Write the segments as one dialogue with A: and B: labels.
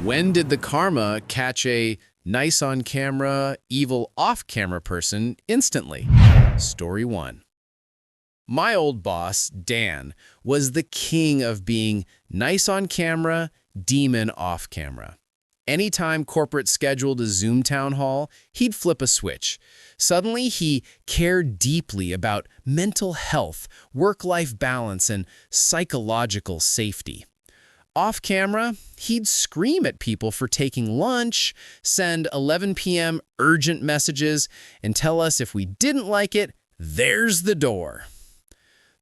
A: When did the karma catch a nice on camera, evil off camera person instantly? Story 1. My old boss, Dan, was the king of being nice on camera, demon off camera. Anytime corporate scheduled a Zoom town hall, he'd flip a switch. Suddenly, he cared deeply about mental health, work-life balance, and psychological safety. Off camera, he'd scream at people for taking lunch, send 11 p.m. urgent messages, and tell us if we didn't like it, there's the door.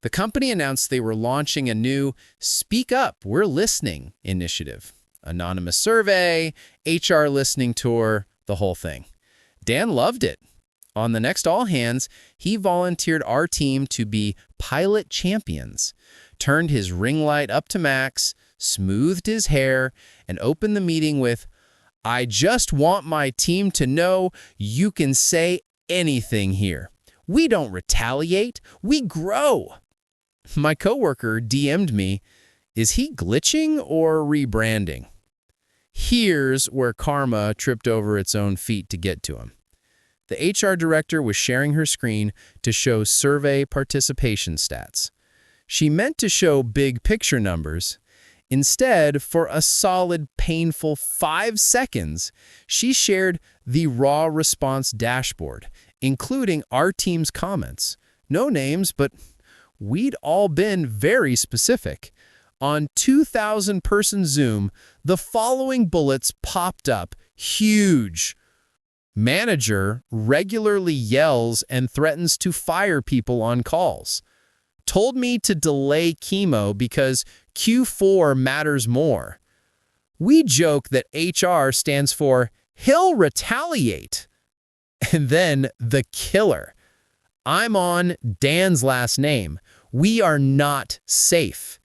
A: The company announced they were launching a new Speak Up, We're Listening initiative. Anonymous survey, HR listening tour, the whole thing. Dan loved it. On the next All Hands, he volunteered our team to be pilot champions, turned his ring light up to max, smoothed his hair, and opened the meeting with, "I just want my team to know you can say anything here. We don't retaliate, we grow." My coworker DM'd me, "Is he glitching or rebranding?" Here's where karma tripped over its own feet to get to him. The HR director was sharing her screen to show survey participation stats. She meant to show big picture numbers. Instead, for a solid, painful 5 seconds, she shared the raw response dashboard, including our team's comments. No names, but we'd all been very specific. On 2,000-person Zoom, the following bullets popped up, huge. Manager regularly yells and threatens to fire people on calls. Told me to delay chemo because Q4 matters more. We joke that HR stands for he'll retaliate. And then the killer. I'm on Dan's last name. We are not safe.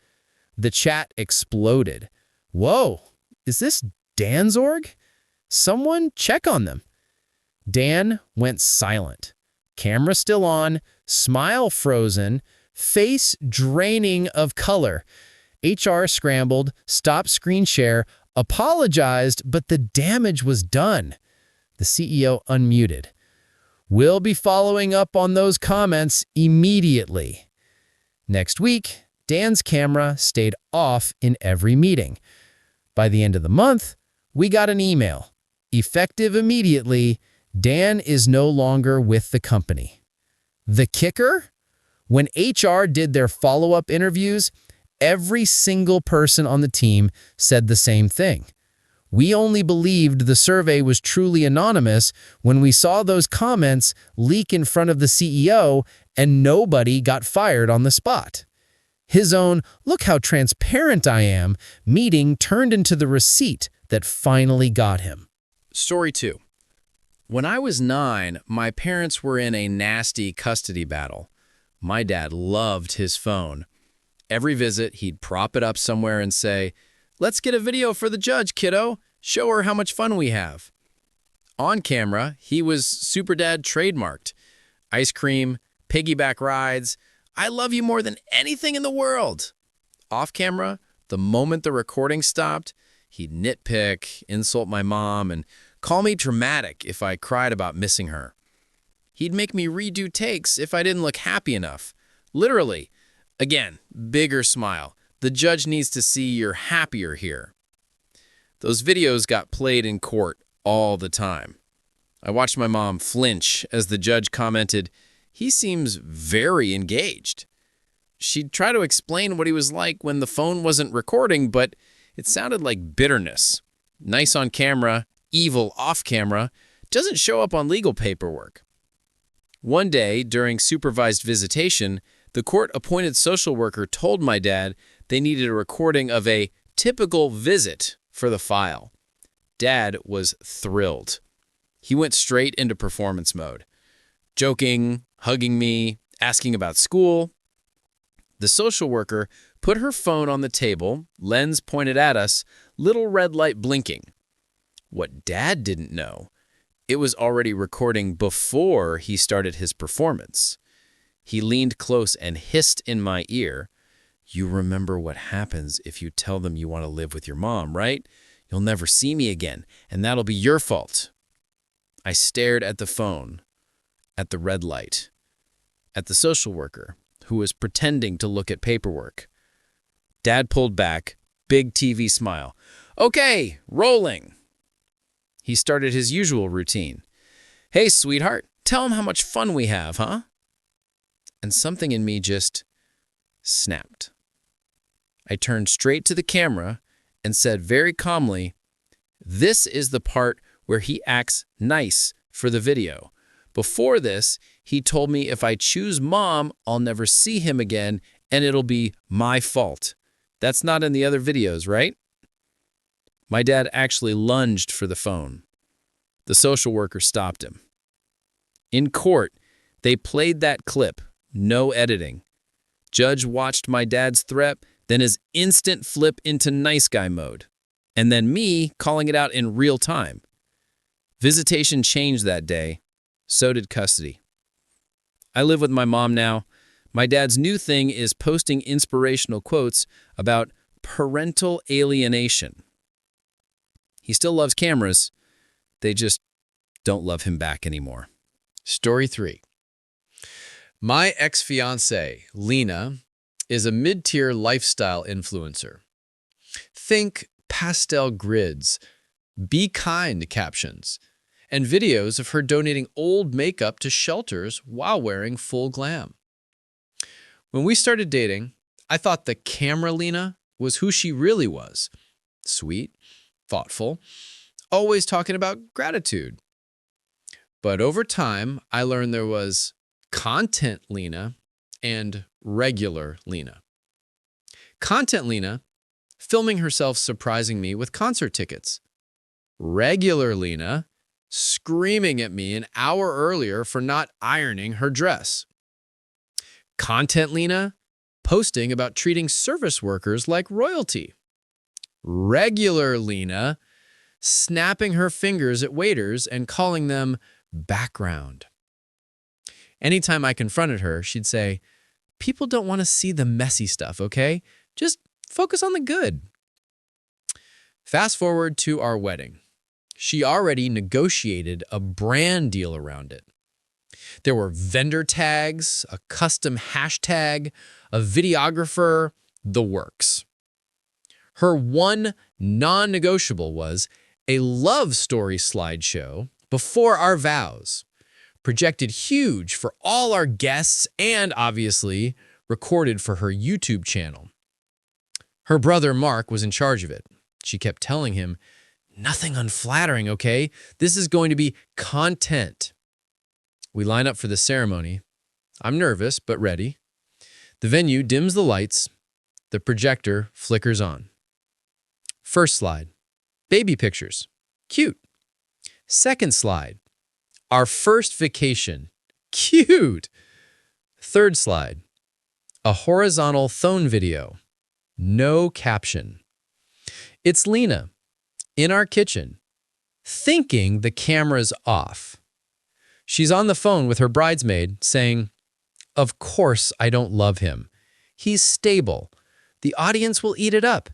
A: The chat exploded. Whoa, is this Dan's org? Someone check on them. Dan went silent. Camera still on, smile frozen, face draining of color. HR scrambled, stopped screen share, apologized, but the damage was done. The CEO unmuted. "We'll be following up on those comments immediately." Next week, Dan's camera stayed off in every meeting. By the end of the month, we got an email. Effective immediately, Dan is no longer with the company. The kicker? When HR did their follow-up interviews, every single person on the team said the same thing. We only believed the survey was truly anonymous when we saw those comments leak in front of the CEO and nobody got fired on the spot. His own, "look how transparent I am," meeting turned into the receipt that finally got him. Story 2. When I was 9, my parents were in a nasty custody battle. My dad loved his phone. Every visit, he'd prop it up somewhere and say, "Let's get a video for the judge, kiddo. Show her how much fun we have." On camera, he was Super Dad trademarked. Ice cream, piggyback rides, "I love you more than anything in the world." Off camera, the moment the recording stopped, he'd nitpick, insult my mom, and call me dramatic if I cried about missing her. He'd make me redo takes if I didn't look happy enough. Literally. Again, bigger smile. "The judge needs to see you're happier here." Those videos got played in court all the time. I watched my mom flinch as the judge commented, "He seems very engaged." She'd try to explain what he was like when the phone wasn't recording, but it sounded like bitterness. Nice on camera, evil off camera, doesn't show up on legal paperwork. One day, during supervised visitation, the court-appointed social worker told my dad they needed a recording of a typical visit for the file. Dad was thrilled. He went straight into performance mode, joking, hugging me, asking about school. The social worker put her phone on the table, lens pointed at us, little red light blinking. What Dad didn't know, it was already recording before he started his performance. He leaned close and hissed in my ear, "You remember what happens if you tell them you want to live with your mom, right? You'll never see me again, and that'll be your fault. I stared at the phone, at the red light, at the social worker who was pretending to look at paperwork. Dad pulled back, big TV smile. Okay, rolling. He started his usual routine. Hey, sweetheart, tell him how much fun we have, huh? And something in me just snapped. I turned straight to the camera and said very calmly, this is the part where he acts nice for the video. Before this, he told me if I choose mom, I'll never see him again and it'll be my fault. That's not in the other videos, right? My dad actually lunged for the phone. The social worker stopped him. In court, they played that clip, no editing. Judge watched my dad's threat, then his instant flip into nice guy mode, and then me calling it out in real time. Visitation changed that day. So did custody. I live with my mom now. My dad's new thing is posting inspirational quotes about parental alienation. He still loves cameras. They just don't love him back anymore.
B: Story 3. My ex-fiancée, Lena, is a mid-tier lifestyle influencer. Think pastel grids, be kind captions, and videos of her donating old makeup to shelters while wearing full glam. When we started dating, I thought the camera Lena was who she really was. Sweet, thoughtful, always talking about gratitude. But over time, I learned there was content Lena and regular Lena. Content Lena, filming herself surprising me with concert tickets. Regular Lena, screaming at me an hour earlier for not ironing her dress. Content Lena, posting about treating service workers like royalty. Regular Lena, snapping her fingers at waiters and calling them background. Anytime I confronted her, she'd say, people don't want to see the messy stuff, okay? Just focus on the good. Fast forward to our wedding. She already negotiated a brand deal around it. There were vendor tags, a custom hashtag, a videographer, the works. Her one non-negotiable was a love story slideshow before our vows, projected huge for all our guests and obviously recorded for her YouTube channel. Her brother Mark was in charge of it. She kept telling him, nothing unflattering, okay? This is going to be content. We line up for the ceremony. I'm nervous, but ready. The venue dims the lights. The projector flickers on. First slide, baby pictures. Cute. Second slide, our first vacation. Cute. Third slide, a horizontal phone video. No caption. It's Lena in our kitchen, thinking the camera's off. She's on the phone with her bridesmaid saying, of course I don't love him. He's stable. The audience will eat it up.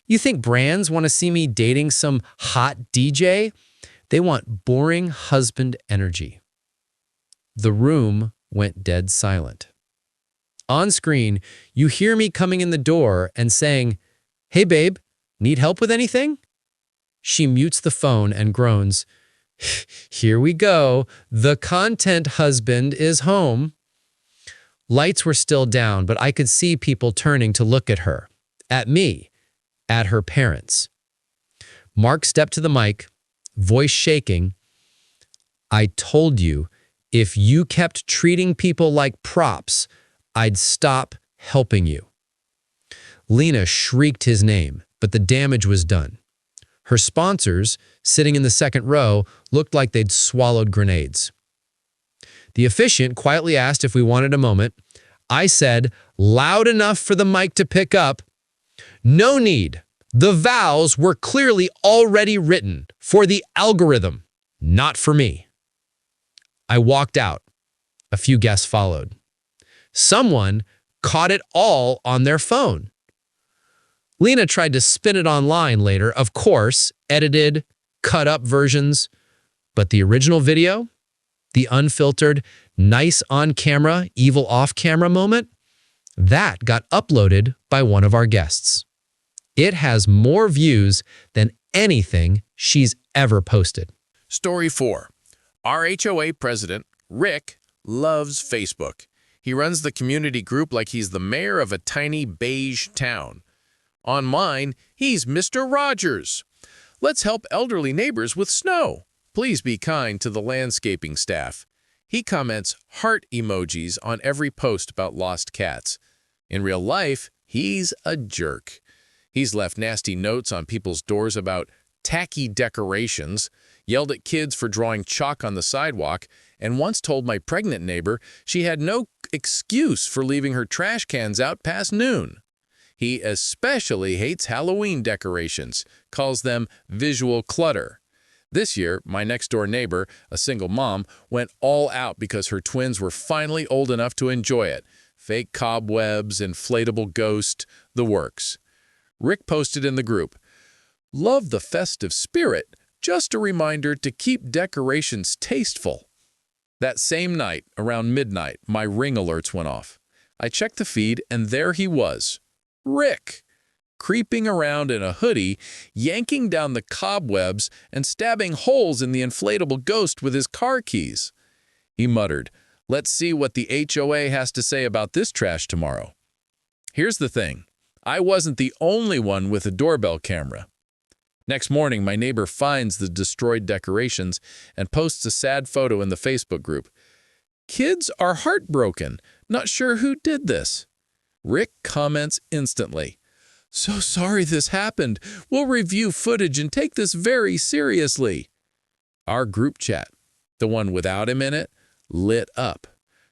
B: You think brands want to see me dating some hot DJ? They want boring husband energy. The room went dead silent. On screen, you hear me coming in the door and saying, hey babe, need help with anything? She mutes the phone and groans, here we go, the content husband is home. Lights were still down, but I could see people turning to look at her, at me, at her parents. Mark stepped to the mic, voice shaking. I told you, if you kept treating people like props, I'd stop helping you. Lena shrieked his name, but the damage was done. Her sponsors, sitting in the second row, looked like they'd swallowed grenades. The officiant quietly asked if we wanted a moment. I said, loud enough for the mic to pick up, no need. The vows were clearly already written for the algorithm, not for me. I walked out. A few guests followed. Someone caught it all on their phone. Lena tried to spin it online later, of course, edited, cut up versions, but the original video, the unfiltered, nice on-camera, evil off-camera moment, that got uploaded by one of our guests. It has more views than anything she's ever posted.
A: Story 4. Our HOA president, Rick, loves Facebook. He runs the community group like he's the mayor of a tiny beige town. On mine, he's Mr. Rogers. Let's help elderly neighbors with snow. Please be kind to the landscaping staff. He comments heart emojis on every post about lost cats. In real life, he's a jerk. He's left nasty notes on people's doors about tacky decorations, yelled at kids for drawing chalk on the sidewalk, and once told my pregnant neighbor she had no excuse for leaving her trash cans out past noon. He especially hates Halloween decorations, calls them visual clutter. This year, my next-door neighbor, a single mom, went all out because her twins were finally old enough to enjoy it. Fake cobwebs, inflatable ghost, the works. Rick posted in the group, "Love the festive spirit, just a reminder to keep decorations tasteful." That same night, around midnight, my Ring alerts went off. I checked the feed, and there he was, Rick, creeping around in a hoodie, yanking down the cobwebs and stabbing holes in the inflatable ghost with his car keys. He muttered, "Let's see what the HOA has to say about this trash tomorrow." Here's the thing. I wasn't the only one with a doorbell camera. Next morning, my neighbor finds the destroyed decorations and posts a sad photo in the Facebook group. "Kids are heartbroken, not sure who did this." Rick comments instantly, "So sorry this happened. We'll review footage and take this very seriously." Our group chat, the one without him in it, lit up.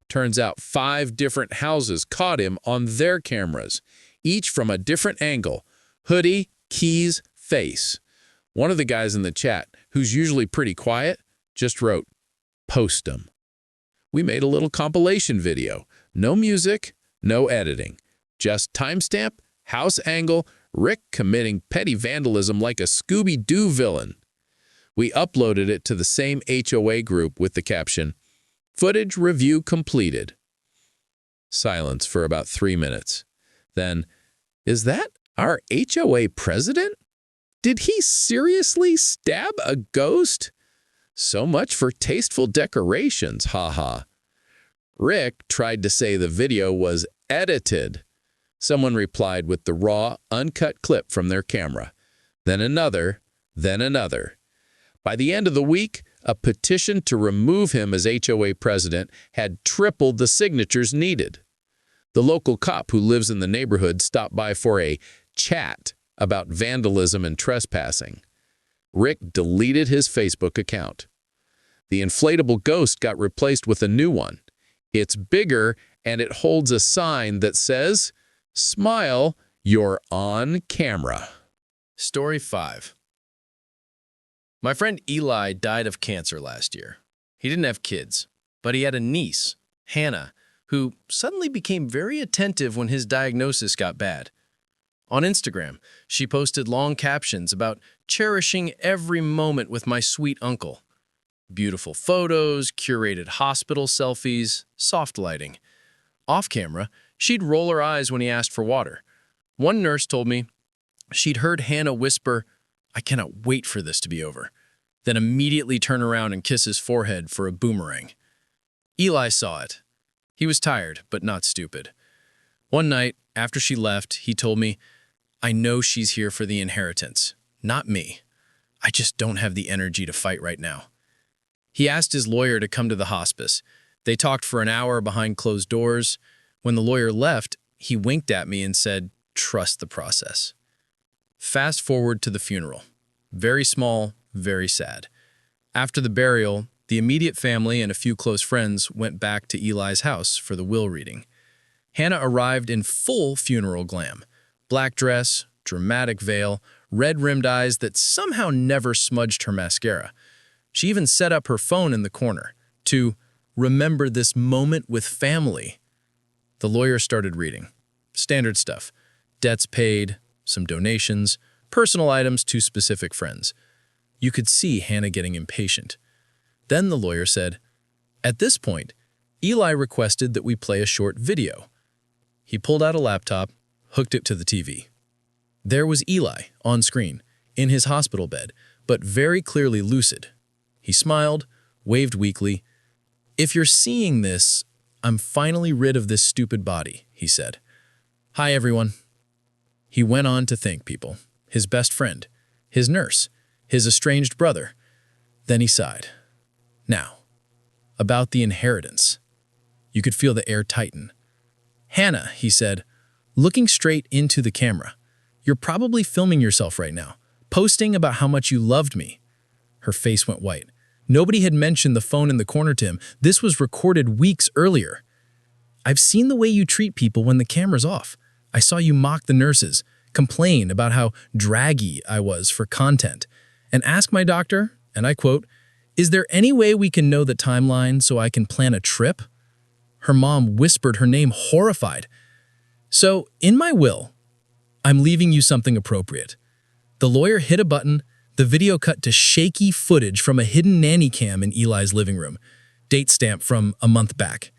A: Turns out 5 different houses caught him on their cameras, each from a different angle: hoodie, keys, face. One of the guys in the chat, who's usually pretty quiet, just wrote, "Post 'em." We made a little compilation video. No music, no editing. Just timestamp, house angle, Rick committing petty vandalism like a Scooby-Doo villain. We uploaded it to the same HOA group with the caption, "Footage review completed." Silence for about 3 minutes. Then, "Is that our HOA president? Did he seriously stab a ghost? So much for tasteful decorations, haha." Rick tried to say the video was edited. Someone replied with the raw, uncut clip from their camera. Then another, then another. By the end of the week, a petition to remove him as HOA president had tripled the signatures needed. The local cop who lives in the neighborhood stopped by for a chat about vandalism and trespassing. Rick deleted his Facebook account. The inflatable ghost got replaced with a new one. It's bigger, and it holds a sign that says, "Smile, you're on camera."
C: Story 5. My friend Eli died of cancer last year. He didn't have kids, but he had a niece, Hannah, who suddenly became very attentive when his diagnosis got bad. On Instagram, she posted long captions about cherishing every moment with my sweet uncle. Beautiful photos, curated hospital selfies, soft lighting. Off camera, she'd roll her eyes when he asked for water. One nurse told me she'd heard Hannah whisper, "I cannot wait for this to be over," then immediately turn around and kiss his forehead for a boomerang. Eli saw it. He was tired, but not stupid. One night, after she left, he told me, "I know she's here for the inheritance, not me. I just don't have the energy to fight right now." He asked his lawyer to come to the hospice. They talked for an hour behind closed doors. When the lawyer left, he winked at me and said, "Trust the process." Fast forward to the funeral. Very small, very sad. After the burial, the immediate family and a few close friends went back to Eli's house for the will reading. Hannah arrived in full funeral glam. Black dress, dramatic veil, red-rimmed eyes that somehow never smudged her mascara. She even set up her phone in the corner to remember this moment with family. The lawyer started reading. Standard stuff. Debts paid, some donations, personal items to specific friends. You could see Hannah getting impatient. Then the lawyer said, "At this point, Eli requested that we play a short video." He pulled out a laptop, hooked it to the TV. There was Eli, on screen, in his hospital bed, but very clearly lucid. He smiled, waved weakly. "If you're seeing this, I'm finally rid of this stupid body," he said. "Hi, everyone." He went on to thank people, his best friend, his nurse, his estranged brother. Then he sighed. Now, about the inheritance. You could feel the air tighten. "Hannah," he said, looking straight into the camera, "you're probably filming yourself right now, posting about how much you loved me." Her face went white. Nobody had mentioned the phone in the corner to him. This was recorded weeks earlier. "I've seen the way you treat people when the camera's off. I saw you mock the nurses, complain about how draggy I was for content, and ask my doctor, and I quote, 'Is there any way we can know the timeline so I can plan a trip?'" Her mom whispered her name, horrified. "So, in my will, I'm leaving you something appropriate." The lawyer hit a button. The video cut to shaky footage from a hidden nanny cam in Eli's living room. Date stamp from a month back.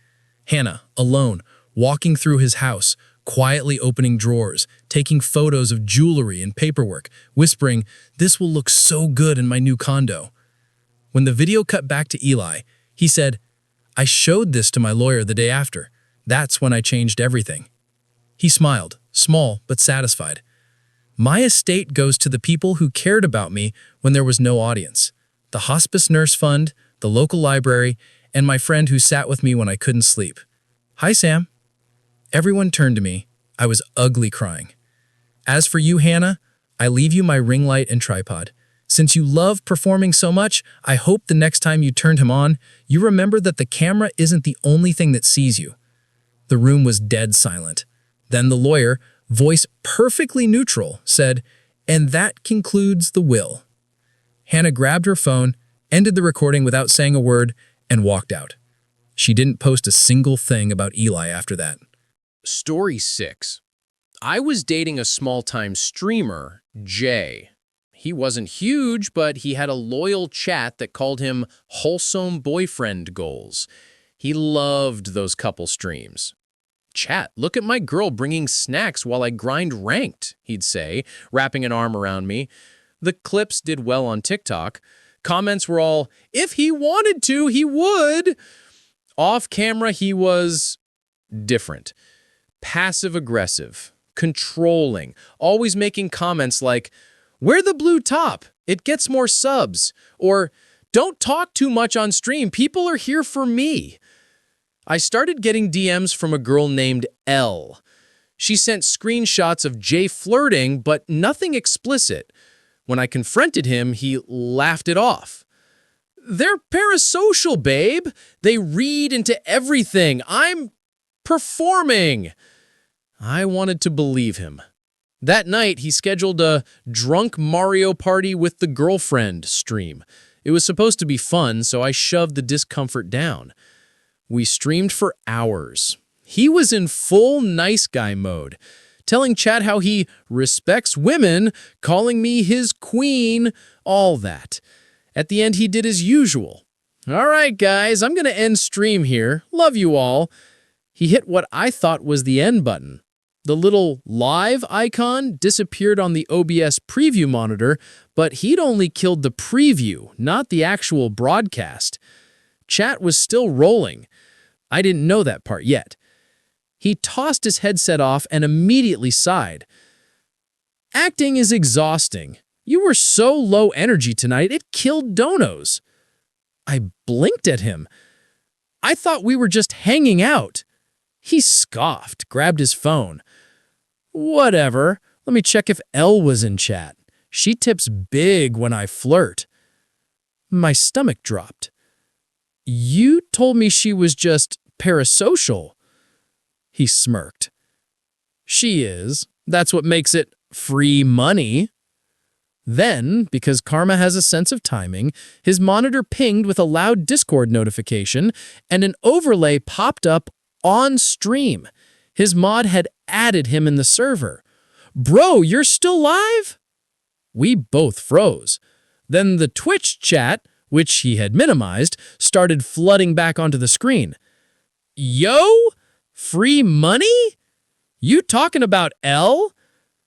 C: Hannah, alone, walking through his house, quietly opening drawers, taking photos of jewelry and paperwork, whispering, "This will look so good in my new condo." When the video cut back to Eli, he said, "I showed this to my lawyer the day after. That's when I changed everything." He smiled, small but satisfied. "My estate goes to the people who cared about me when there was no audience. The hospice nurse fund, the local library, and my friend who sat with me when I couldn't sleep. Hi, Sam." Everyone turned to me. I was ugly crying. "As for you, Hannah, I leave you my ring light and tripod. Since you love performing so much, I hope the next time you turned him on, you remember that the camera isn't the only thing that sees you." The room was dead silent. Then the lawyer, voice perfectly neutral, said, "And that concludes the will." Hannah grabbed her phone, ended the recording without saying a word, and walked out. She didn't post a single thing about Eli after that.
A: Story 6. I was dating a small-time streamer, Jay. He wasn't huge, but he had a loyal chat that called him wholesome boyfriend goals. He loved those couple streams. "Chat, look at my girl bringing snacks while I grind ranked," he'd say, wrapping an arm around me. The clips did well on TikTok. Comments were all, "If he wanted to, he would." Off camera, he was different. Passive-aggressive, controlling, always making comments like, "Wear the blue top, it gets more subs," or "Don't talk too much on stream, people are here for me." I started getting DMs from a girl named Elle. She sent screenshots of Jay flirting, but nothing explicit. When I confronted him, he laughed it off. "They're parasocial, babe. They read into everything. I'm performing." I wanted to believe him. That night, he scheduled a drunk Mario Party with the girlfriend stream. It was supposed to be fun, so I shoved the discomfort down. We streamed for hours. He was in full nice guy mode, telling chat how he respects women, calling me his queen, all that. At the end, he did his usual. "All right, guys, I'm going to end stream here. Love you all." He hit what I thought was the end button. The little live icon disappeared on the OBS preview monitor, but he'd only killed the preview, not the actual broadcast. Chat was still rolling. I didn't know that part yet. He tossed his headset off and immediately sighed. "Acting is exhausting. You were so low energy tonight, it killed donos." I blinked at him. I thought we were just hanging out. He scoffed, grabbed his phone. "Whatever. Let me check if Elle was in chat. She tips big when I flirt." My stomach dropped. "You told me she was just parasocial." He smirked. "She is. That's what makes it free money." Then, because Karma has a sense of timing, his monitor pinged with a loud Discord notification, and an overlay popped up on stream. His mod had added him in the server.
D: "Bro, you're still live?" We both froze. Then the Twitch chat, which he had minimized, started flooding back onto the screen. "Yo? Free money? You talking about L?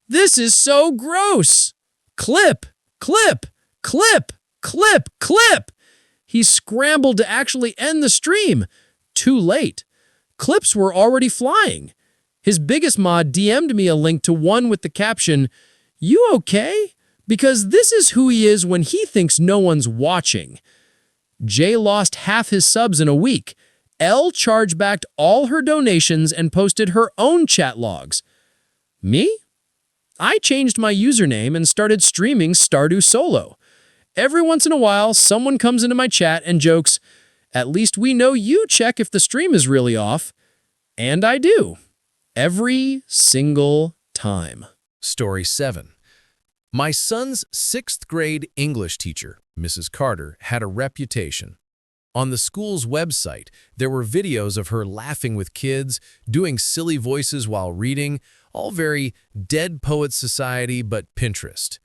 D: This is so gross! Clip! Clip! Clip! Clip! Clip!" He scrambled to actually end the stream. Too late. Clips were already flying. His biggest mod DM'd me a link to one with the caption, "You okay? Because this is who he is when he thinks no one's watching." Jay lost half his subs in a week. L chargebacked all her donations and posted her own chat logs. Me? I changed my username and started streaming Stardew Solo. Every once in a while, someone comes into my chat and jokes, "At least we know you check if the stream is really off." And I do. Every single time.
A: Story 7. My son's 6th grade English teacher, Mrs. Carter, had a reputation. On the school's website, there were videos of her laughing with kids, doing silly voices while reading, all very Dead Poets Society but Pinterest.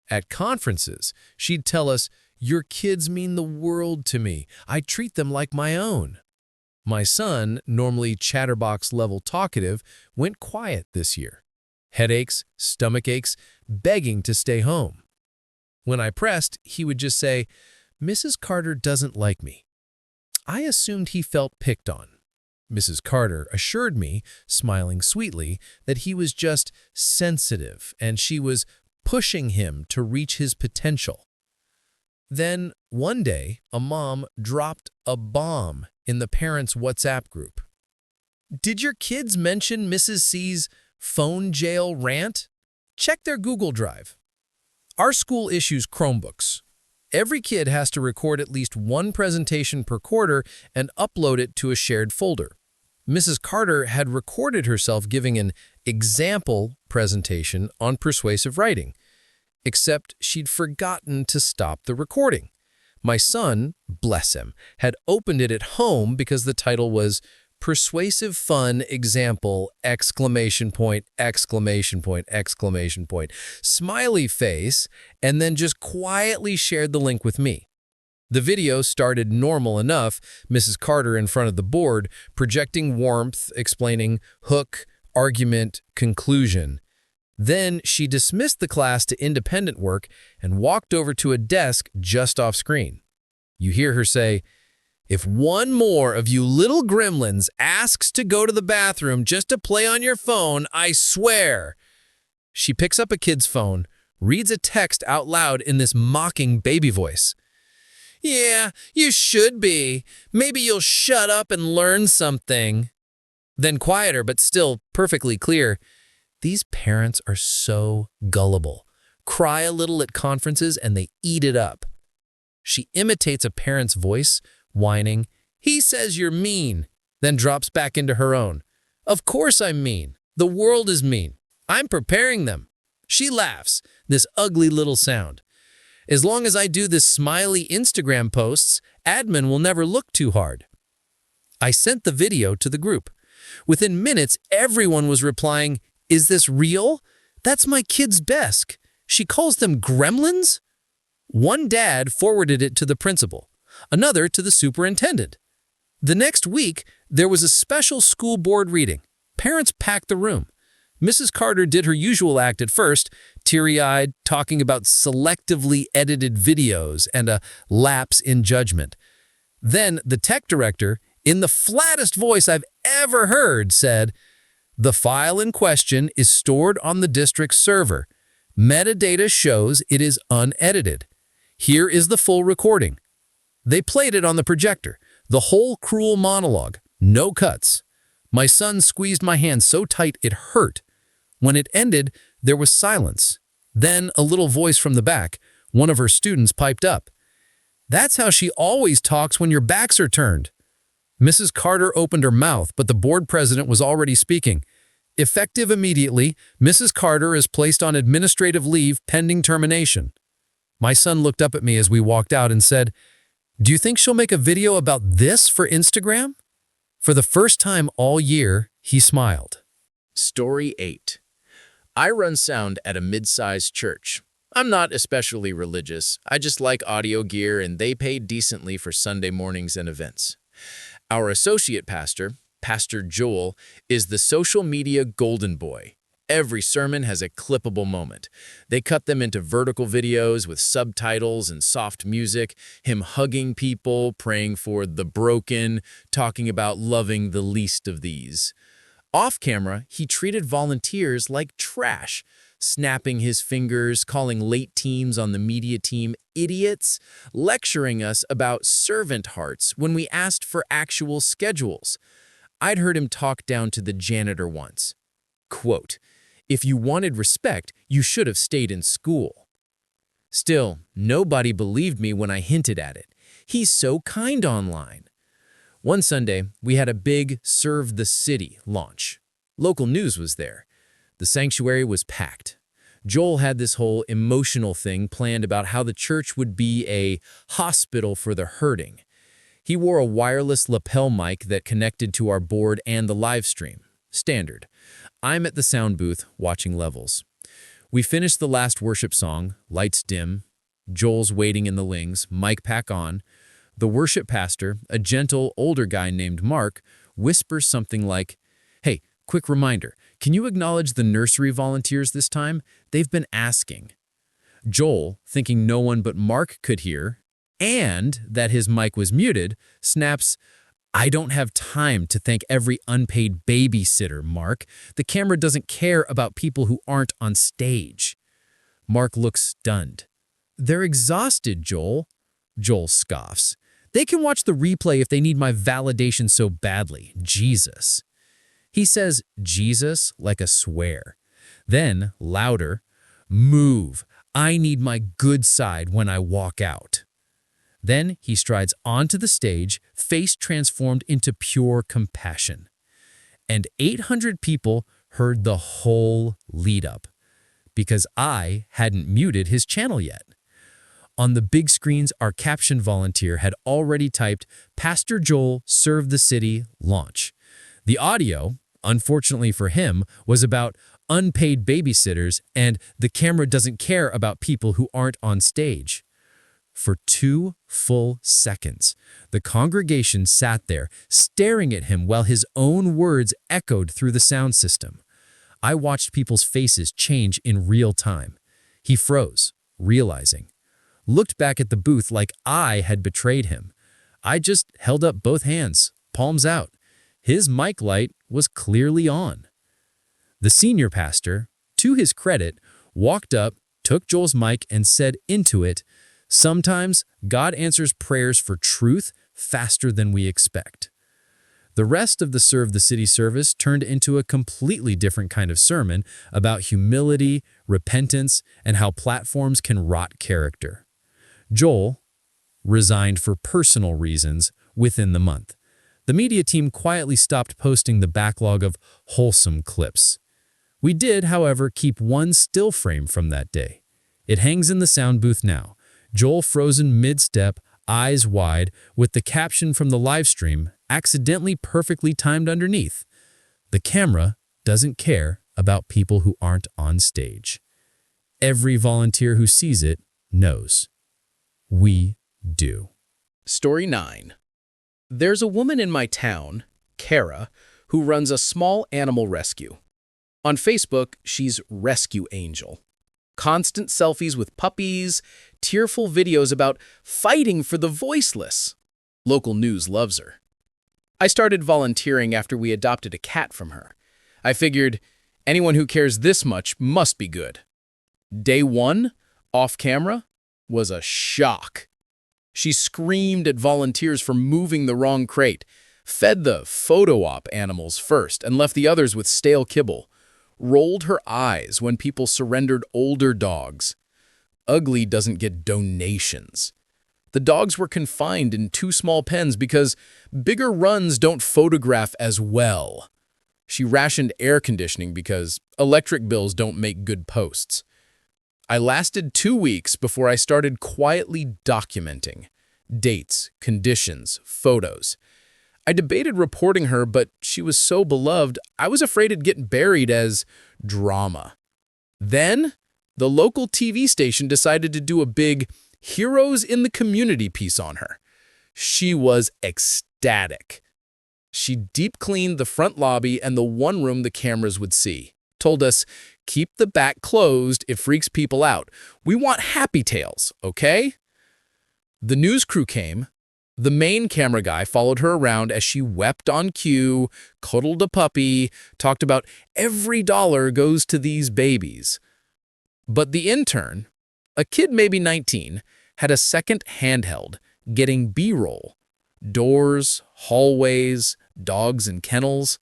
A: At conferences, she'd tell us, "Your kids mean the world to me. I treat them like my own." My son, normally chatterbox-level talkative, went quiet this year. Headaches, stomach aches, begging to stay home. When I pressed, he would just say, "Mrs. Carter doesn't like me." I assumed he felt picked on. Mrs. Carter assured me, smiling sweetly, that he was just sensitive and she was pushing him to reach his potential. Then, one day, a mom dropped a bomb in the parents' WhatsApp group. "Did your kids mention Mrs. C's phone jail rant? Check their Google Drive." Our school issues Chromebooks. Every kid has to record at least one presentation per quarter and upload it to a shared folder. Mrs. Carter had recorded herself giving an example presentation on persuasive writing, except she'd forgotten to stop the recording. My son, bless him, had opened it at home because the title was "Persuasive Fun Example!" Smiley face, and then just quietly shared the link with me. The video started normal enough, Mrs. Carter in front of the board, projecting warmth, explaining hook, argument, conclusion. Then she dismissed the class to independent work and walked over to a desk just off screen. You hear her say, "If one more of you little gremlins asks to go to the bathroom just to play on your phone, I swear." She picks up a kid's phone, reads a text out loud in this mocking baby voice. "Yeah, you should be. Maybe you'll shut up and learn something." Then quieter, but still perfectly clear, "These parents are so gullible. Cry a little at conferences and they eat it up." She imitates a parent's voice, whining, "He says you're mean," then drops back into her own. "Of course I'm mean. The world is mean. I'm preparing them." She laughs, this ugly little sound. "As long as I do this smiley Instagram posts, admin will never look too hard." I sent the video to the group. Within minutes, everyone was replying, "Is this real? That's my kid's desk. She calls them gremlins?" One dad forwarded it to the principal, another to the superintendent. The next week, there was a special school board reading. Parents packed the room. Mrs. Carter did her usual act at first, teary-eyed, talking about selectively edited videos and a lapse in judgment. Then the tech director, in the flattest voice I've ever heard, said, "The file in question is stored on the district's server. Metadata shows it is unedited. Here is the full recording." They played it on the projector, the whole cruel monologue, no cuts. My son squeezed my hand so tight it hurt. When it ended, there was silence. Then a little voice from the back, one of her students, piped up. "That's how she always talks when your backs are turned." Mrs. Carter opened her mouth, but the board president was already speaking. "Effective immediately, Mrs. Carter is placed on administrative leave pending termination." My son looked up at me as we walked out and said, "Do you think she'll make a video about this for Instagram?" For the first time all year, he smiled.
C: Story 8.
A: I run sound at a mid-sized church. I'm not especially religious. I just like audio gear and they pay decently for Sunday mornings and events. Our associate pastor, Pastor Joel, is the social media golden boy. Every sermon has a clippable moment. They cut them into vertical videos with subtitles and soft music, him hugging people, praying for the broken, talking about loving the least of these. Off camera, he treated volunteers like trash, snapping his fingers, calling late teams on the media team idiots, lecturing us about servant hearts when we asked for actual schedules. I'd heard him talk down to the janitor once. Quote, "If you wanted respect, you should have stayed in school." Still, nobody believed me when I hinted at it. He's so kind online. One Sunday, we had a big Serve the City launch. Local news was there. The sanctuary was packed. Joel had this whole emotional thing planned about how the church would be a hospital for the hurting. He wore a wireless lapel mic that connected to our board and the live stream. Standard. I'm at the sound booth watching levels. We finished the last worship song, lights dim. Joel's waiting in the wings, mic pack on. The worship pastor, a gentle, older guy named Mark, whispers something like, "Hey, quick reminder, can you acknowledge the nursery volunteers this time? They've been asking." Joel, thinking no one but Mark could hear, and that his mic was muted, snaps, "I don't have time to thank every unpaid babysitter, Mark. The camera doesn't care about people who aren't on stage." Mark looks stunned. "They're exhausted, Joel." Joel scoffs. "They can watch the replay if they need my validation so badly. Jesus." He says Jesus like a swear. Then, louder, "Move. I need my good side when I walk out." Then he strides onto the stage, face transformed into pure compassion. And 800 people heard the whole lead-up, because I hadn't muted his channel yet. On the big screens, our caption volunteer had already typed, "Pastor Joel, Serve the City, launch." The audio, unfortunately for him, was about unpaid babysitters and the camera doesn't care about people who aren't on stage. For 2 full seconds, the congregation sat there, staring at him while his own words echoed through the sound system. I watched people's faces change in real time. He froze, realizing. Looked back at the booth like I had betrayed him. I just held up both hands, palms out. His mic light was clearly on. The senior pastor, to his credit, walked up, took Joel's mic and said into it, "Sometimes God answers prayers for truth faster than we expect." The rest of the Serve the City service turned into a completely different kind of sermon about humility, repentance, and how platforms can rot character. Joel resigned for personal reasons within the month. The media team quietly stopped posting the backlog of wholesome clips. We did, however, keep one still frame from that day. It hangs in the sound booth now. Joel frozen mid-step, eyes wide, with the caption from the live stream accidentally perfectly timed underneath. The camera doesn't care about people who aren't on stage. Every volunteer who sees it knows. We do.
C: Story 9. There's a woman in my town, Kara, who runs a small animal rescue. On Facebook, she's Rescue Angel. Constant selfies with puppies, tearful videos about fighting for the voiceless. Local news loves her. I started volunteering after we adopted a cat from her. I figured anyone who cares this much must be good. Day 1, off camera, was a shock. She screamed at volunteers for moving the wrong crate, fed the photo op animals first and left the others with stale kibble, rolled her eyes when people surrendered older dogs. Ugly doesn't get donations. The dogs were confined in 2 small pens because bigger runs don't photograph as well. She rationed air conditioning because electric bills don't make good posts. I lasted 2 weeks before I started quietly documenting dates, conditions, photos. I debated reporting her, but she was so beloved, I was afraid it'd get buried as drama.
A: Then, the local TV station decided to do a big Heroes in the Community piece on her. She was ecstatic. She deep cleaned the front lobby and the one room the cameras would see. Told us, keep the back closed, it freaks people out. We want happy tales, okay? The news crew came. The main camera guy followed her around as she wept on cue, cuddled a puppy, talked about every dollar goes to these babies. But the intern, a kid maybe 19, had a second handheld, getting B-roll. Doors, hallways, dogs in kennels.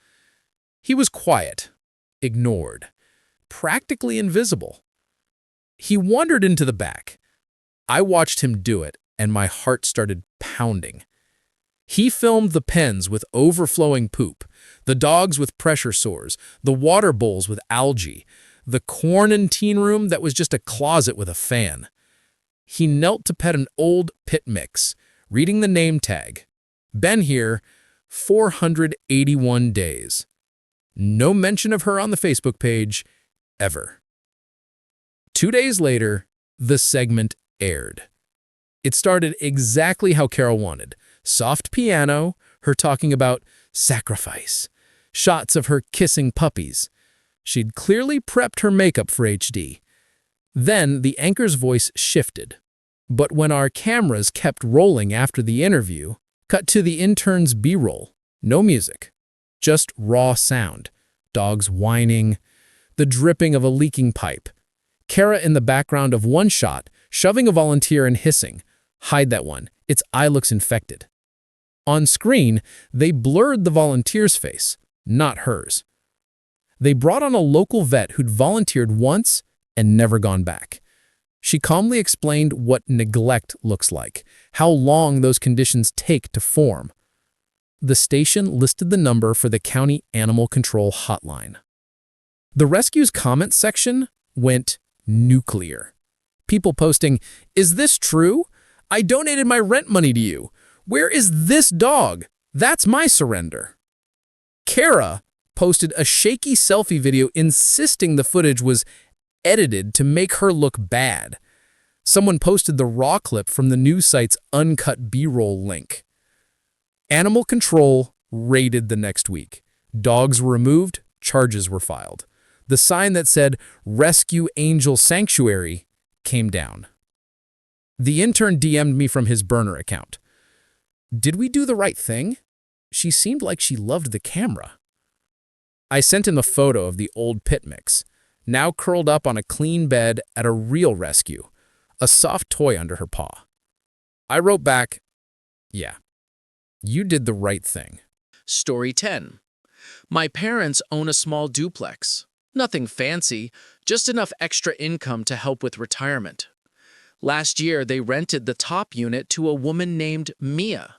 A: He was quiet, ignored, practically invisible. He wandered into the back. I watched him do it, and my heart started pounding. He filmed the pens with overflowing poop, the dogs with pressure sores, the water bowls with algae, the quarantine room that was just a closet with a fan. He knelt to pet an old pit mix, reading the name tag. Been here 481 days. No mention of her on the Facebook page, ever. 2 days later, the segment aired. It started exactly how Carol wanted. Soft piano, her talking about sacrifice, shots of her kissing puppies. She'd clearly prepped her makeup for HD. Then the anchor's voice shifted. But when our cameras kept rolling after the interview, cut to the intern's B-roll. No music, just raw sound. Dogs whining, the dripping of a leaking pipe. Kara in the background of one shot, shoving a volunteer and hissing, "Hide that one, its eye looks infected." On screen, they blurred the volunteer's face, not hers. They brought on a local vet who'd volunteered once and never gone back. She calmly explained what neglect looks like, how long those conditions take to form. The station listed the number for the county animal control hotline. The rescue's comment section went nuclear. People posting, "Is this true? I donated my rent money to you. Where is this dog? That's my surrender." Kara posted a shaky selfie video insisting the footage was edited to make her look bad. Someone posted the raw clip from the news site's uncut B-roll link. Animal control raided the next week. Dogs were removed, charges were filed. The sign that said Rescue Angel Sanctuary came down. The intern DM'd me from his burner account. Did we do the right thing? She seemed like she loved the camera. I sent him a photo of the old pit mix, now curled up on a clean bed at a real rescue, a soft toy under her paw. I wrote back, "Yeah, you did the right thing."
C: Story 10. My parents own a small duplex. Nothing fancy, just enough extra income to help with retirement. Last year, they rented the top unit to a woman named Mia.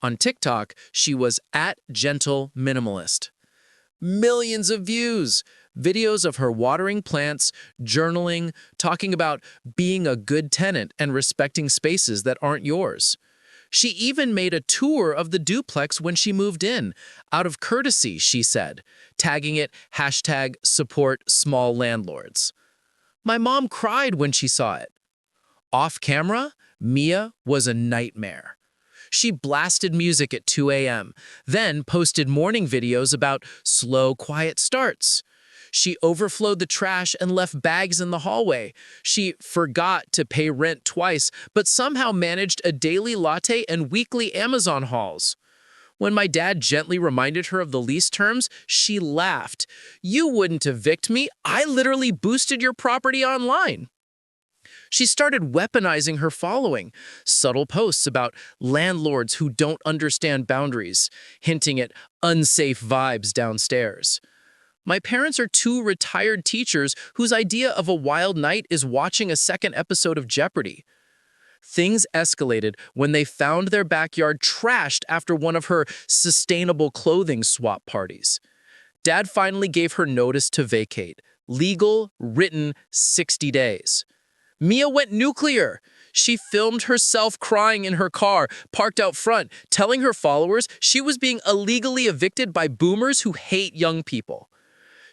C: On TikTok, she was @GentleMinimalist. Millions of views, videos of her watering plants, journaling, talking about being a good tenant and respecting spaces that aren't yours. She even made a tour of the duplex when she moved in, out of courtesy, she said, tagging it #SupportSmallLandlords. My mom cried when she saw it. Off camera, Mia was a nightmare. She blasted music at 2 a.m., then posted morning videos about slow, quiet starts. She overflowed the trash and left bags in the hallway. She forgot to pay rent twice, but somehow managed a daily latte and weekly Amazon hauls. When my dad gently reminded her of the lease terms, she laughed. "You wouldn't evict me. I literally boosted your property online." She started weaponizing her following, subtle posts about landlords who don't understand boundaries, hinting at unsafe vibes downstairs. My parents are two retired teachers whose idea of a wild night is watching a second episode of Jeopardy! Things escalated when they found their backyard trashed after one of her sustainable clothing swap parties. Dad finally gave her notice to vacate. Legal, written, 60 days. Mia went nuclear. She filmed herself crying in her car, parked out front, telling her followers she was being illegally evicted by boomers who hate young people.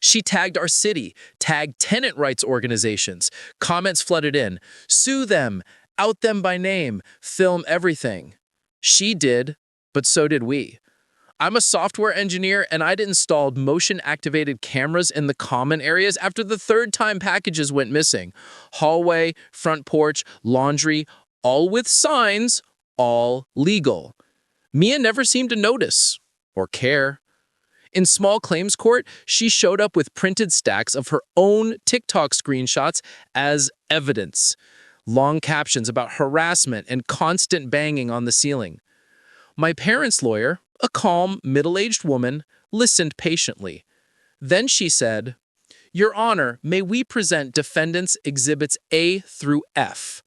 C: She tagged our city, tagged tenant rights organizations. Comments flooded in. Sue them, out them by name, film everything. She did, but so did we. I'm a software engineer, and I'd installed motion-activated cameras in the common areas after the third time packages went missing. Hallway, front porch, laundry, all with signs, all legal. Mia never seemed to notice or care. In small claims court, she showed up with printed stacks of her own TikTok screenshots as evidence. Long captions about harassment and constant banging on the ceiling. My parents' lawyer, a calm, middle-aged woman, listened patiently. Then she said, "Your Honor, may we present defendants' exhibits A through F?"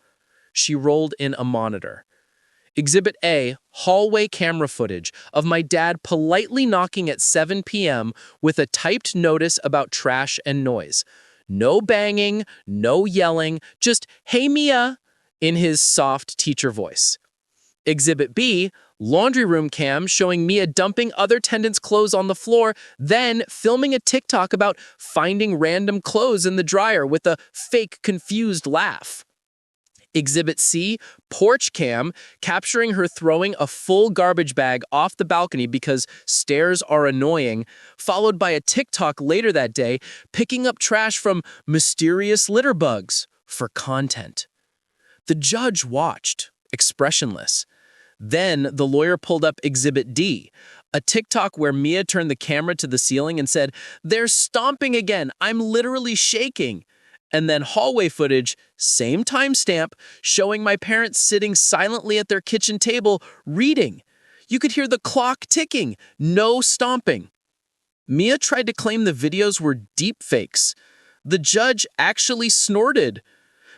C: She rolled in a monitor. Exhibit A, hallway camera footage of my dad politely knocking at 7 p.m. with a typed notice about trash and noise. No banging, no yelling, just, "Hey, Mia," in his soft teacher voice. Exhibit B, laundry room cam showing Mia dumping other tenants' clothes on the floor, then filming a TikTok about finding random clothes in the dryer with a fake confused laugh. Exhibit C, porch cam, capturing her throwing a full garbage bag off the balcony because stairs are annoying, followed by a TikTok later that day picking up trash from mysterious litter bugs for content. The judge watched, expressionless. Then the lawyer pulled up Exhibit D, a TikTok where Mia turned the camera to the ceiling and said, "They're stomping again. I'm literally shaking." And then hallway footage, same timestamp, showing my parents sitting silently at their kitchen table reading. You could hear the clock ticking, no stomping. Mia tried to claim the videos were deep fakes. The judge actually snorted.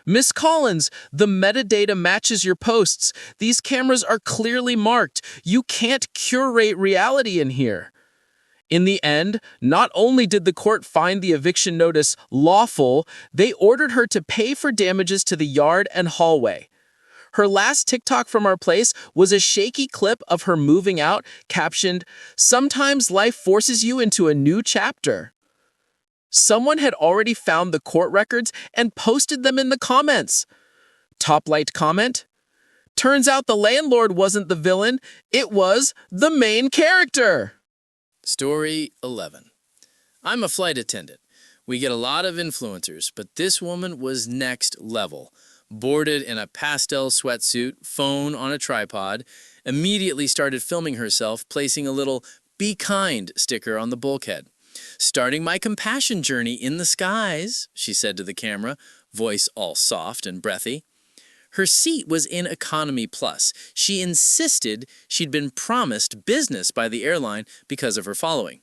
C: "Miss Collins, the metadata matches your posts. These cameras are clearly marked. You can't curate reality in here." In the end, not only did the court find the eviction notice lawful, they ordered her to pay for damages to the yard and hallway. Her last TikTok from our place was a shaky clip of her moving out, captioned, "Sometimes life forces you into a new chapter." Someone had already found the court records and posted them in the comments. Top light comment: "Turns out the landlord wasn't the villain, it was the main character."
A: Story 11. I'm a flight attendant. We get a lot of influencers, but this woman was next level. Boarded in a pastel sweatsuit, phone on a tripod, immediately started filming herself, placing a little "Be kind" sticker on the bulkhead. "Starting my compassion journey in the skies," she said to the camera, voice all soft and breathy. Her seat was in Economy Plus. She insisted she'd been promised business by the airline because of her following.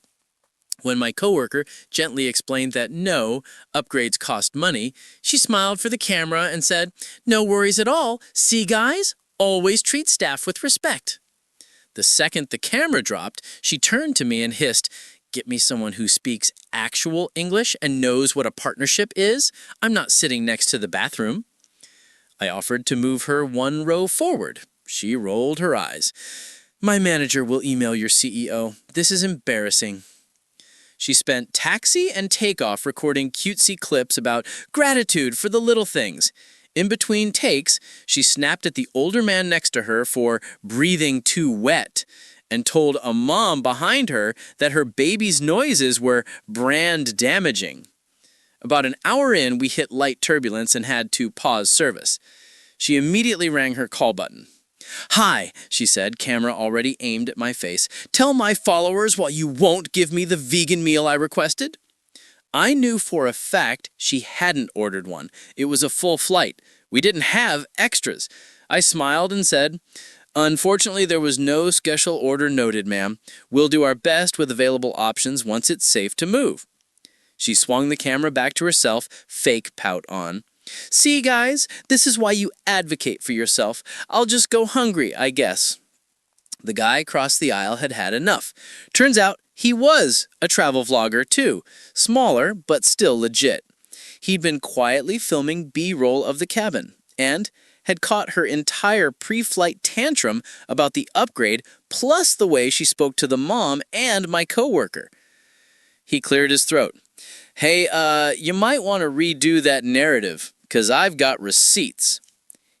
A: When my coworker gently explained that no, upgrades cost money, she smiled for the camera and said, "No worries at all. See, guys? Always treat staff with respect." The second the camera dropped, she turned to me and hissed, "Get me someone who speaks actual English and knows what a partnership is. I'm not sitting next to the bathroom." I offered to move her one row forward. She rolled her eyes. "My manager will email your CEO. This is embarrassing." She spent taxi and takeoff recording cutesy clips about gratitude for the little things. In between takes, she snapped at the older man next to her for breathing too wet and told a mom behind her that her baby's noises were brand damaging. About an hour in, we hit light turbulence and had to pause service. She immediately rang her call button. "Hi," she said, camera already aimed at my face. "Tell my followers why you won't give me the vegan meal I requested." I knew for a fact she hadn't ordered one. It was a full flight. We didn't have extras. I smiled and said, "Unfortunately, there was no special order noted, ma'am. We'll do our best with available options once it's safe to move." She swung the camera back to herself, fake pout on. "See, guys, this is why you advocate for yourself. I'll just go hungry, I guess." The guy across the aisle had had enough. Turns out he was a travel vlogger too, smaller but still legit. He'd been quietly filming B-roll of the cabin and had caught her entire pre-flight tantrum about the upgrade plus the way she spoke to the mom and my coworker. He cleared his throat.
E: Hey, you might want to redo that narrative, 'cause I've got receipts.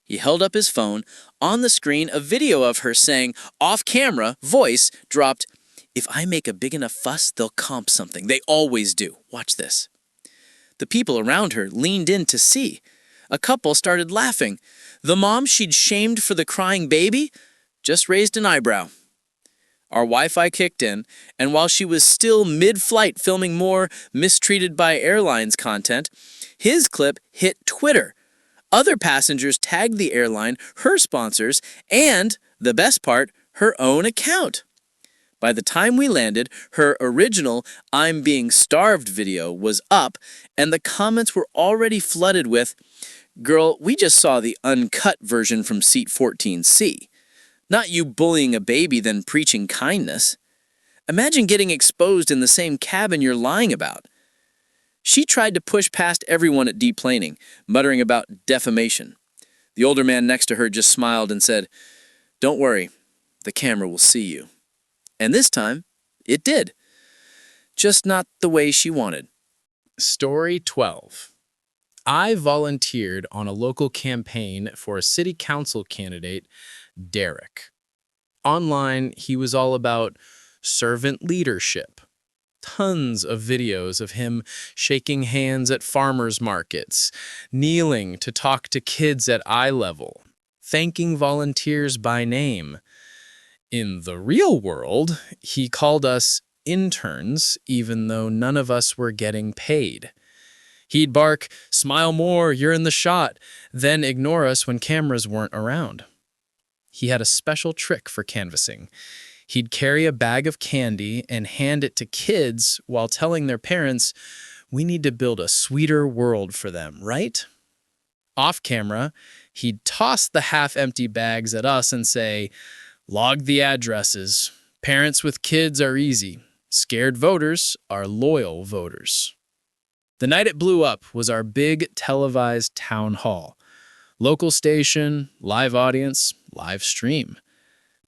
E: He held up his phone. On the screen, a video of her saying, off camera, voice dropped, "If I make a big enough fuss, they'll comp something. They always do. Watch this." The people around her leaned in to see. A couple started laughing. The mom she'd shamed for the crying baby just raised an eyebrow. Our Wi-Fi kicked in, and while she was still mid-flight filming more mistreated by airlines content, his clip hit Twitter. Other passengers tagged the airline, her sponsors, and, the best part, her own account. By the time we landed, her original "I'm being starved" video was up, and the comments were already flooded with, "Girl, we just saw the uncut version from seat 14C. Not you bullying a baby then preaching kindness. Imagine getting exposed in the same cabin you're lying about." She tried to push past everyone at deplaning, muttering about defamation. The older man next to her just smiled and said, "Don't worry, the camera will see you." And this time, it did. Just not the way she wanted.
A: Story 12. I volunteered on a local campaign for a city council candidate, Derek. Online, he was all about servant leadership. Tons of videos of him shaking hands at farmers markets, kneeling to talk to kids at eye level, thanking volunteers by name. In the real world, he called us interns, even though none of us were getting paid. He'd bark, "Smile more, you're in the shot," then ignore us when cameras weren't around. He had a special trick for canvassing. He'd carry a bag of candy and hand it to kids while telling their parents, "We need to build a sweeter world for them, right?" Off camera, he'd toss the half-empty bags at us and say, "Log the addresses. Parents with kids are easy. Scared voters are loyal voters." The night it blew up was our big televised town hall. Local station, live audience, live stream.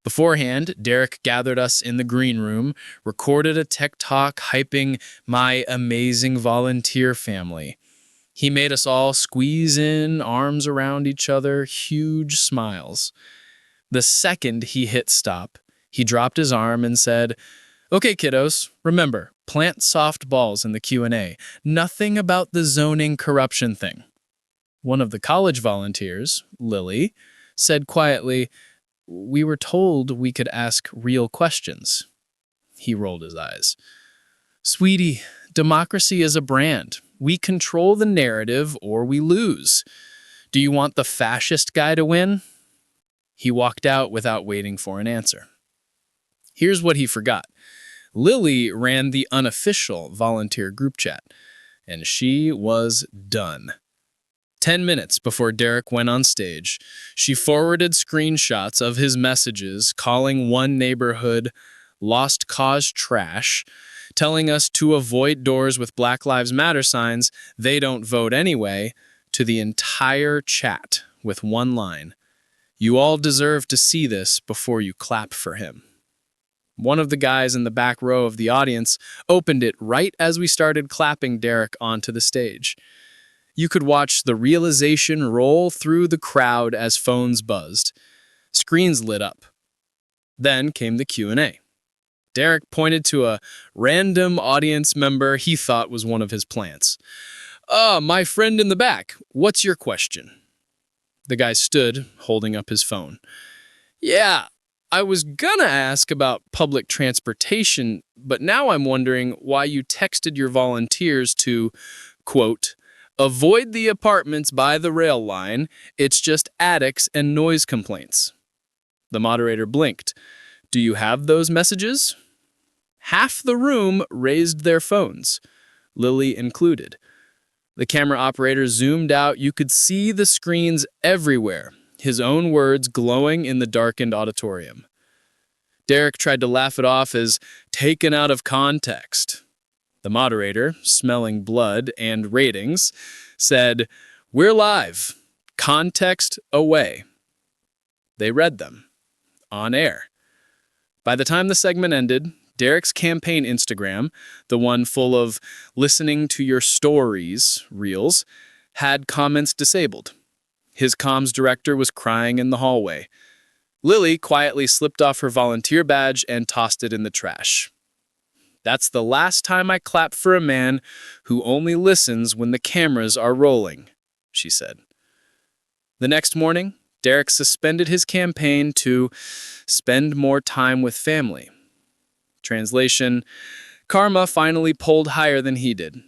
A: Beforehand, Derek gathered us in the green room, recorded a tech talk hyping my amazing volunteer family. He made us all squeeze in, arms around each other, huge smiles. The second he hit stop, he dropped his arm and said, "Okay, kiddos, remember, plant soft balls in the Q&A. Nothing about the zoning corruption thing." One of the college volunteers, Lily, said quietly, "We were told we could ask real questions." He rolled his eyes. "Sweetie, democracy is a brand. We control the narrative or we lose. Do you want the fascist guy to win?" He walked out without waiting for an answer. Here's what he forgot. Lily ran the unofficial volunteer group chat, and she was done. 10 minutes before Derek went on stage, she forwarded screenshots of his messages calling one neighborhood lost cause trash, telling us to avoid doors with Black Lives Matter signs, "They don't vote anyway," to the entire chat with one line, "You all deserve to see this before you clap for him." One of the guys in the back row of the audience opened it right as we started clapping Derek onto the stage. You could watch the realization roll through the crowd as phones buzzed. Screens lit up. Then came the Q&A. Derek pointed to a random audience member he thought was one of his plants. My friend in the back, what's your question?" The guy stood, holding up his phone. "Yeah, I was gonna ask about public transportation, but now I'm wondering why you texted your volunteers to, quote, avoid the apartments by the rail line. It's just attics and noise complaints." The moderator blinked. "Do you have those messages?" Half the room raised their phones, Lily included. The camera operator zoomed out. You could see the screens everywhere, his own words glowing in the darkened auditorium. Derek tried to laugh it off as taken out of context. The moderator, smelling blood and ratings, said, "We're live. Context away." They read them. On air. By the time the segment ended,
F: Derek's campaign Instagram, the one full of listening to your stories reels, had comments disabled. His comms director was crying in the hallway. Lily quietly slipped off her volunteer badge and tossed it in the trash. That's the last time I clap for a man who only listens when the cameras are rolling, she said. The next morning, Derek suspended his campaign to spend more time with family. Translation: Karma finally pulled higher than he did.